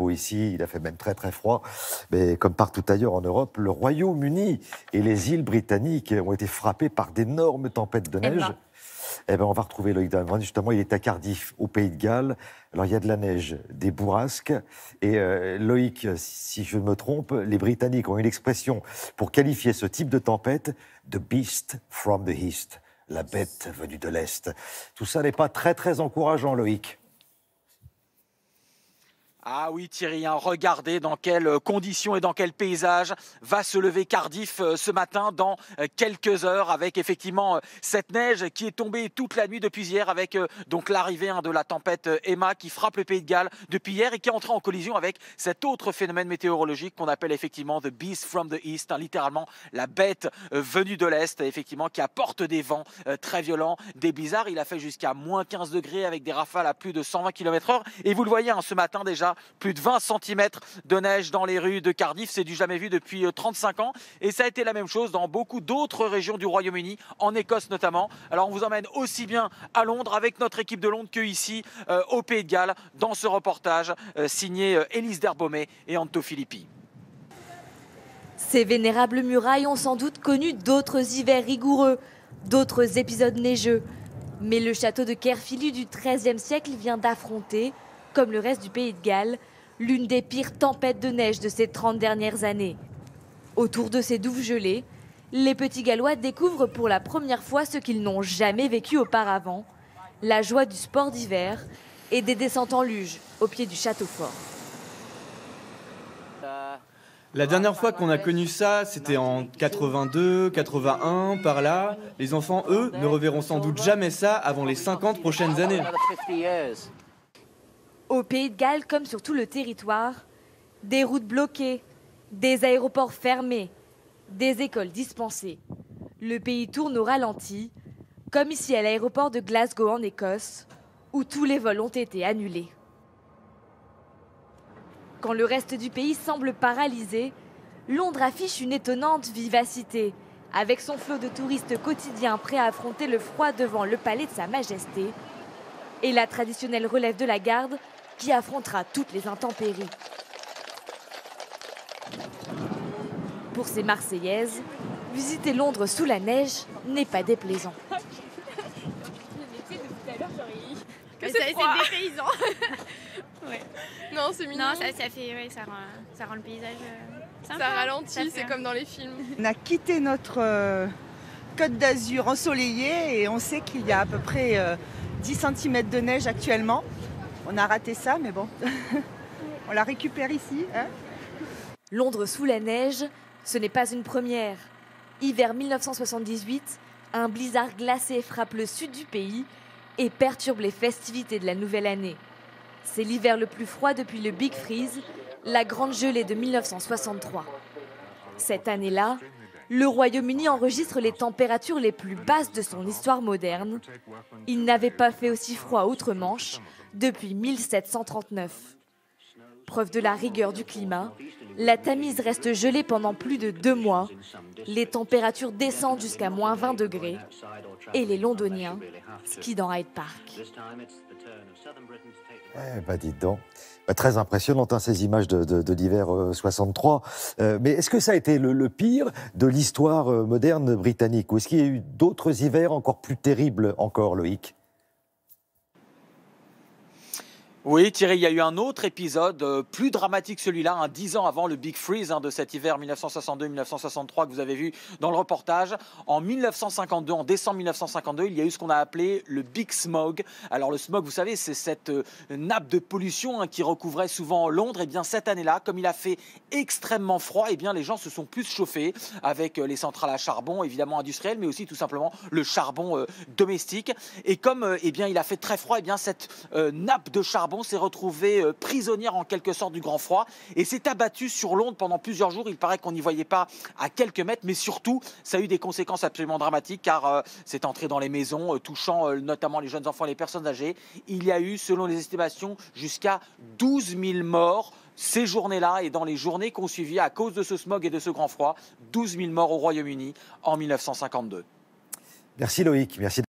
Ici, il a fait même très très froid, mais comme partout ailleurs en Europe, le Royaume-Uni et les îles britanniques ont été frappés par d'énormes tempêtes de neige. Emma. Eh ben, on va retrouver Loïc Dallegrand. Justement, il est à Cardiff, au Pays de Galles. Alors, il y a de la neige, des bourrasques. Et Loïc, si je me trompe, les Britanniques ont une expression pour qualifier ce type de tempête, « the beast from the east », la bête venue de l'Est. Tout ça n'est pas très très encourageant, Loïc. Ah oui Thierry, regardez dans quelles conditions et dans quel paysage va se lever Cardiff ce matin dans quelques heures avec effectivement cette neige qui est tombée toute la nuit depuis hier avec donc l'arrivée de la tempête Emma qui frappe le Pays de Galles depuis hier et qui est entrée en collision avec cet autre phénomène météorologique qu'on appelle effectivement the beast from the east, littéralement la bête venue de l'Est, effectivement qui apporte des vents très violents, des blizzards. Il a fait jusqu'à moins 15 degrés avec des rafales à plus de 120 km/h et vous le voyez ce matin déjà, plus de 20 cm de neige dans les rues de Cardiff, c'est du jamais vu depuis 35 ans. Et ça a été la même chose dans beaucoup d'autres régions du Royaume-Uni, en Écosse notamment. Alors on vous emmène aussi bien à Londres avec notre équipe de Londres que ici au Pays de Galles dans ce reportage signé Élise Derbaumet et Anto Filippi. Ces vénérables murailles ont sans doute connu d'autres hivers rigoureux, d'autres épisodes neigeux. Mais le château de Caerphilly du XIIIe siècle vient d'affronter, comme le reste du Pays de Galles, l'une des pires tempêtes de neige de ces 30 dernières années. Autour de ces douves gelées, les petits Gallois découvrent pour la première fois ce qu'ils n'ont jamais vécu auparavant, la joie du sport d'hiver et des descentes en luge au pied du château fort. La dernière fois qu'on a connu ça, c'était en 82, 81, par là. Les enfants, eux, ne reverront sans doute jamais ça avant les 50 prochaines années. Au Pays de Galles, comme sur tout le territoire, des routes bloquées, des aéroports fermés, des écoles dispensées. Le pays tourne au ralenti, comme ici à l'aéroport de Glasgow en Écosse, où tous les vols ont été annulés. Quand le reste du pays semble paralysé, Londres affiche une étonnante vivacité, avec son flot de touristes quotidiens prêts à affronter le froid devant le palais de Sa Majesté, et la traditionnelle relève de la garde qui affrontera toutes les intempéries. Pour ces Marseillaises, visiter Londres sous la neige n'est pas déplaisant. C'est dépaysant. Ouais. Non, c'est mignon. Non, ça rend le paysage sympa. Ça ralentit, c'est comme dans les films. On a quitté notre Côte d'Azur ensoleillée et on sait qu'il y a à peu près 10 cm de neige actuellement. On a raté ça, mais bon, on la récupère ici. Hein. Londres sous la neige, ce n'est pas une première. Hiver 1978, un blizzard glacé frappe le sud du pays et perturbe les festivités de la nouvelle année. C'est l'hiver le plus froid depuis le Big Freeze, la grande gelée de 1963. Cette année-là, le Royaume-Uni enregistre les températures les plus basses de son histoire moderne. Il n'avait pas fait aussi froid outre-Manche depuis 1739. Preuve de la rigueur du climat, la Tamise reste gelée pendant plus de 2 mois. Les températures descendent jusqu'à moins 20 degrés. Et les Londoniens skient dans Hyde Park. Eh ben, dites donc. Très impressionnante, ces images de l'hiver 63. Mais est-ce que ça a été le pire de l'histoire moderne britannique? Ou est-ce qu'il y a eu d'autres hivers encore plus terribles encore, Loïc? Oui Thierry, il y a eu un autre épisode plus dramatique celui-là, 10 ans avant le Big Freeze de cet hiver 1962-1963 que vous avez vu dans le reportage. En 1952, en décembre 1952, il y a eu ce qu'on a appelé le Big Smog. Alors le smog, vous savez, c'est cette nappe de pollution qui recouvrait souvent Londres. Et bien cette année-là, comme il a fait extrêmement froid, et bien les gens se sont plus chauffés avec les centrales à charbon, évidemment industrielles, mais aussi tout simplement le charbon domestique. Et comme bien il a fait très froid, et bien cette nappe de charbon s'est retrouvée prisonnière en quelque sorte du grand froid et s'est abattue sur Londres pendant plusieurs jours. Il paraît qu'on n'y voyait pas à quelques mètres, mais surtout ça a eu des conséquences absolument dramatiques car c'est entré dans les maisons, touchant notamment les jeunes enfants et les personnes âgées. Il y a eu, selon les estimations, jusqu'à 12 000 morts ces journées-là et dans les journées qu'on suivit à cause de ce smog et de ce grand froid. 12 000 morts au Royaume-Uni en 1952. Merci Loïc, merci.